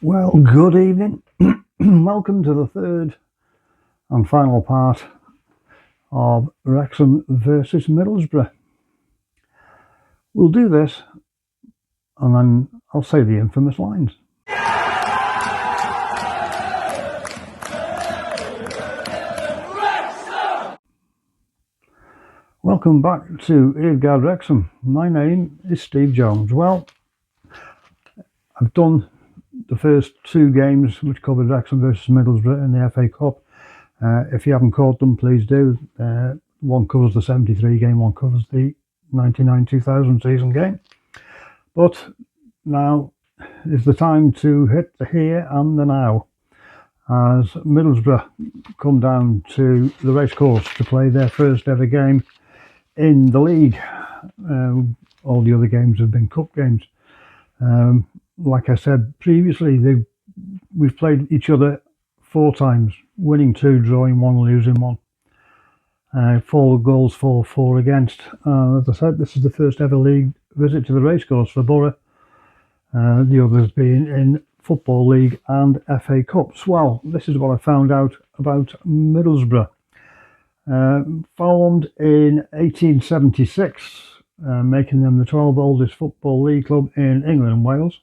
Well, good evening. Welcome to the third and final part of Wrexham versus Middlesbrough. We'll do this and then I'll say the infamous lines. Welcome back to Eargard Wrexham. My name is Steve Jones. Well, I've done the first two games which covered Wrexham versus Middlesbrough in the FA Cup. If you haven't caught them, please do. One covers the 73 game, one covers the 99-2000 season game. But now is the time to hit the here and the now, as Middlesbrough come down to the racecourse to play their first ever game in the league. All the other games have been cup games. Like I said previously, we've played each other 4 times, winning 2, drawing 1, losing 1. 4 goals for, 4 against. As I said, this is the first ever league visit to the racecourse for Borough. The others being in Football League and FA Cups. Well, this is what I found out about Middlesbrough. Formed in 1876, making them the 12th oldest Football League club in England and Wales.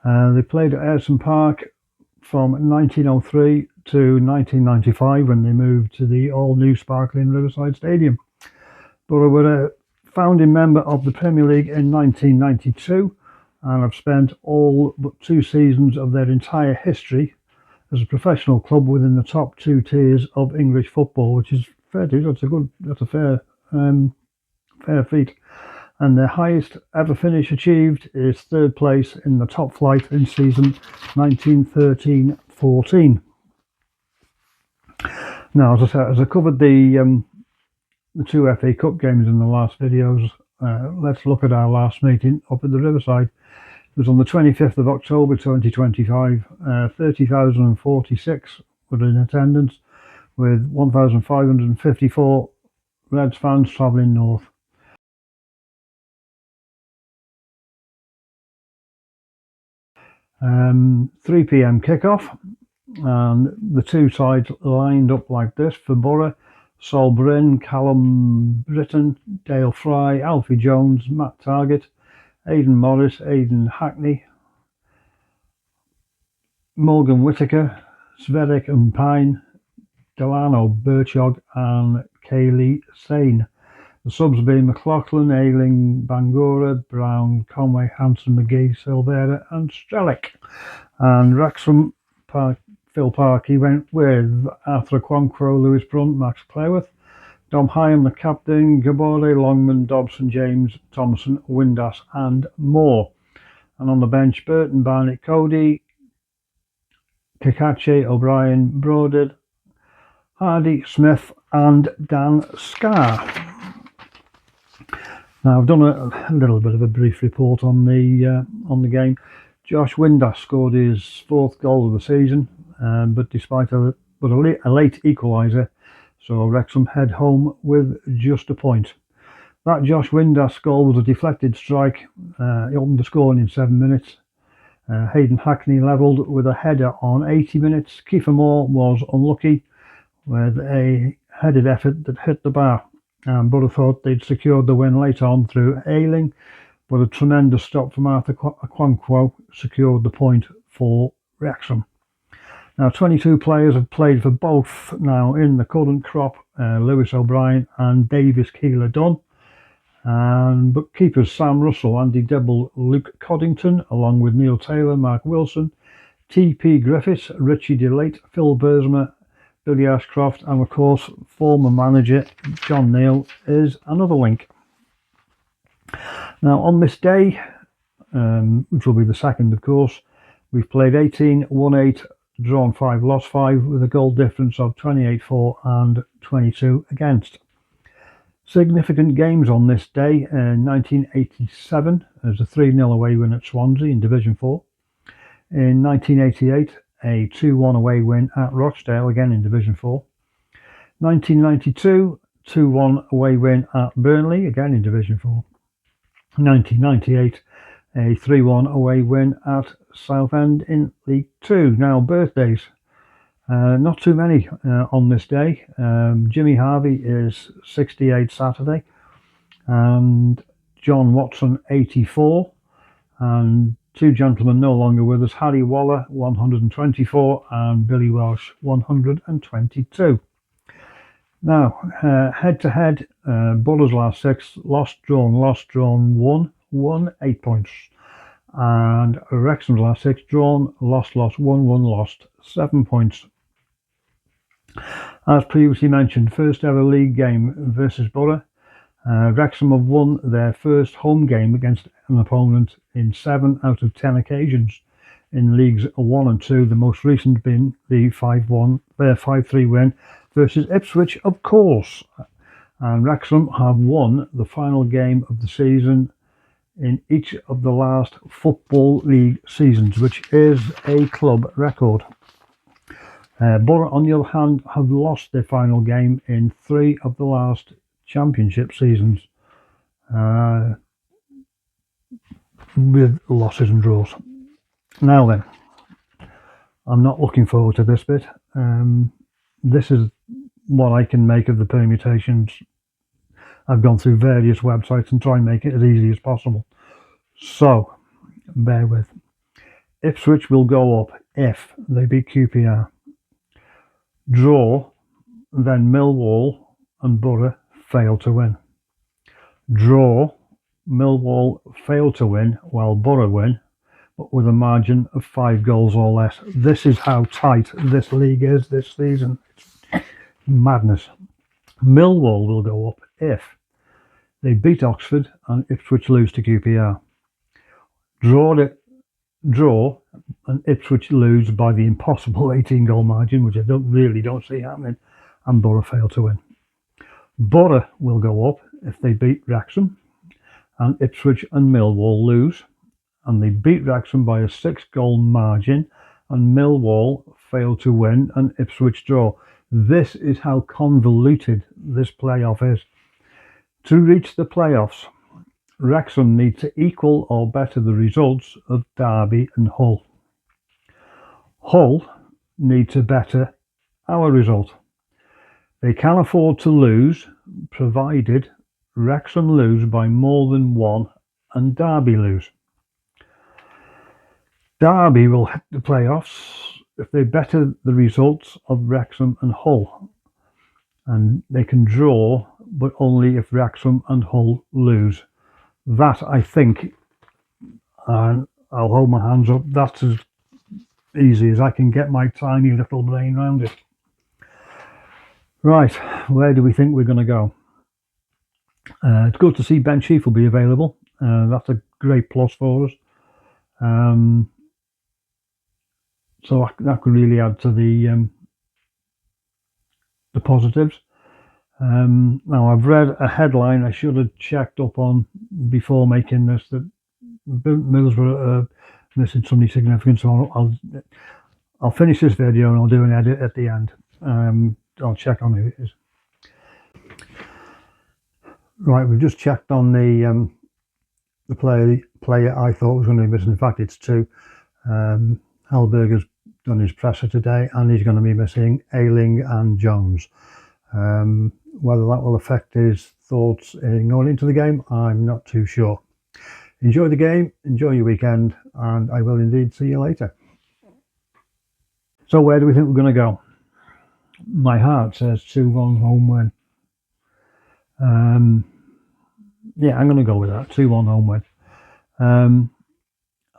They played at Ayresome Park from 1903 to 1995 when they moved to the all-new sparkling Riverside Stadium. Borough were a founding member of the Premier League in 1992 and have spent all but 2 seasons of their entire history as a professional club within the top 2 tiers of English football, which is fair to do. That's a fair feat. And their highest ever finish achieved is 3rd place in the top flight in season 1913-14. Now, as I said, as I covered the 2 FA Cup games in the last videos, let's look at our last meeting up at the Riverside. It was on the 25th of October 2025. 30,046 were in attendance, with 1,554 Reds fans travelling north. Um, 3 p.m. kickoff, and the 2 sides lined up like this for Borough: Sol Bryn, Callum Britton, Dale Fry, Alfie Jones, Matt Targett, Aidan Morris, Aidan Hackney, Morgan Whittaker, Sverek and Pine, Delano Birchog and Kaylee Sane. The subs being McLaughlin, Ayling, Bangura, Brown, Conway, Hanson, McGee, Silvera and Strelick. And Wrexham Phil Parkey went with Arthur Quancro, Lewis Brunt, Max Cleworth, Dom Hyam the captain, Gabore, Longman, Dobson, James, Thompson, Windass and more. And on the bench, Burton, Barnett, Cody, Kakache, O'Brien, Broaded, Hardy, Smith and Dan Scarr. Now, I've done a little bit of a brief report on the game. Josh Windass scored his 4th goal of the season, but despite a late equaliser, so Wrexham head home with just a point. That Josh Windass goal was a deflected strike. He opened the scoring in 7 minutes. Hayden Hackney levelled with a header on 80 minutes. Kiefer Moore was unlucky with a headed effort that hit the bar. Borough thought they'd secured the win late on through Ayling, but a tremendous stop from Arthur Quancro secured the point for Wrexham. Now, 22 players have played for both now in the current crop: Lewis O'Brien and Davis Keeler-Dunn. But keepers Sam Russell, Andy Dibble, Luke Coddington, along with Neil Taylor, Mark Wilson, T.P. Griffiths, Richie DeLate, Phil Bursma, Billy Ashcroft, and of course former manager John Neal is another link. Now, on this day, which will be the 2nd of course, we've played 18, won 8, drawn 5, lost 5, with a goal difference of 28-4 and 22 against. Significant games on this day: 1987 as a 3-0 away win at Swansea in Division 4. In 1988, a 2-1 away win at Rochdale, again in Division 4. 1992, 2-1 away win at Burnley, again in Division 4. 1998, a 3-1 away win at Southend in League Two. Now, birthdays. Not too many on this day. Jimmy Harvey is 68 Saturday, and John Watson 84, and two gentlemen no longer with us, Harry Waller 124 and Billy Welsh 122. Now, head to head, Borough's last 6, lost, drawn, 1, 8 points. And Wrexham's last 6, drawn, lost, 1, lost, 7 points. As previously mentioned, first ever league game versus Borough. Wrexham have won their first home game against an opponent in 7 out of 10 occasions in Leagues 1 and 2, the most recent being the 5-3 win versus Ipswich, of course. And Wrexham have won the final game of the season in each of the last Football League seasons, which is a club record. Borough, on the other hand, have lost their final game in 3 of the last Championship seasons, with losses and draws. Now then, I'm not looking forward to this bit. This is what I can make of the permutations. I've gone through various websites and try and make it as easy as possible. So, bear with. Ipswich will go up if they beat QPR. Draw, then Millwall and Borough fail to win. Draw, Millwall fail to win while Borough win, but with a margin of 5 goals or less. This is how tight this league is this season. It's madness. Millwall will go up if they beat Oxford and Ipswich lose to QPR. Draw and Ipswich lose by the impossible 18-goal margin, which I don't see happening, and Borough fail to win. Borough will go up if they beat Wrexham and Ipswich and Millwall lose, and they beat Wrexham by a 6-goal margin, and Millwall fail to win and Ipswich draw. This is how convoluted this playoff is. To reach the playoffs, Wrexham need to equal or better the results of Derby and Hull. Hull need to better our result. They can afford to lose, provided Wrexham lose by more than 1 and Derby lose. Derby will hit the playoffs if they better the results of Wrexham and Hull, and they can draw, but only if Wrexham and Hull lose. That, I think, and I'll hold my hands up, that's as easy as I can get my tiny little brain around it. Right, where do we think we're going to go? It's good to see Ben Sheaf will be available. That's a great plus for us. So that could really add to the positives. Now, I've read a headline I should have checked up on before making this, that Middlesbrough are missing somebody significant. So I'll finish this video and I'll do an edit at the end. I'll check on who it is. Right, we've just checked on the player I thought was going to be missing. In fact, it's 2. Hallberger's done his presser today, and he's going to be missing Ayling and Jones. Whether that will affect his thoughts in going into the game, I'm not too sure. Enjoy the game, enjoy your weekend, and I will indeed see you later. So where do we think we're going to go? My heart says 2-1 home win. Yeah, I'm going to go with that, 2-1 home win.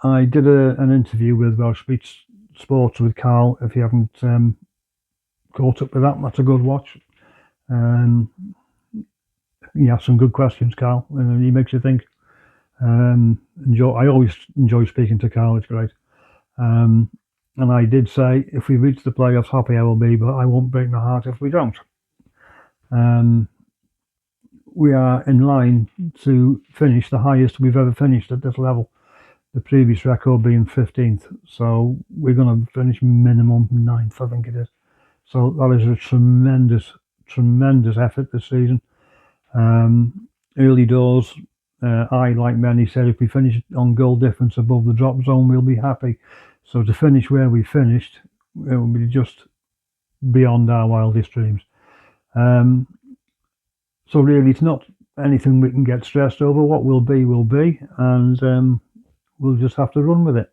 I did an interview with Welsh Beach Sports with Carl. If you haven't caught up with that, that's a good watch. He asked some good questions, Carl, and he makes you think. I always enjoy speaking to Carl, it's great. And I did say, if we reach the playoffs, happy I will be, but I won't break my heart if we don't. We are in line to finish the highest we've ever finished at this level, the previous record being 15th. So we're going to finish minimum 9th, I think it is. So that is a tremendous effort this season. Early doors, I, like many, said if we finish on goal difference above the drop zone, we'll be happy. So to finish where we finished, it will be just beyond our wildest dreams. So really, it's not anything we can get stressed over. What will be, and we'll just have to run with it.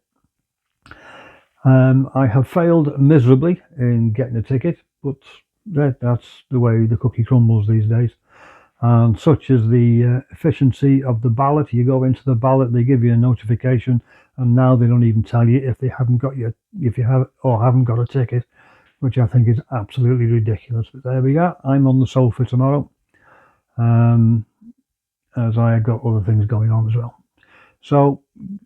I have failed miserably in getting a ticket, but that's the way the cookie crumbles these days. And such is the efficiency of the ballot. You go into the ballot, they give you a notification, and now they don't even tell you if you have or haven't got a ticket, which I think is absolutely ridiculous. But there we go. I'm on the sofa tomorrow, as I have got other things going on as well. So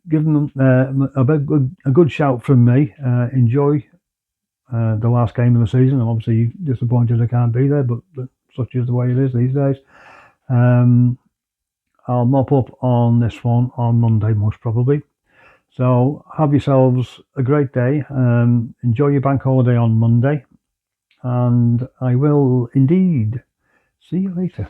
give them a good shout from me. Enjoy the last game of the season. I'm obviously disappointed I can't be there, but such is the way it is these days. I'll mop up on this one on Monday, most probably. So have yourselves a great day. Enjoy your bank holiday on Monday, and I will indeed see you later.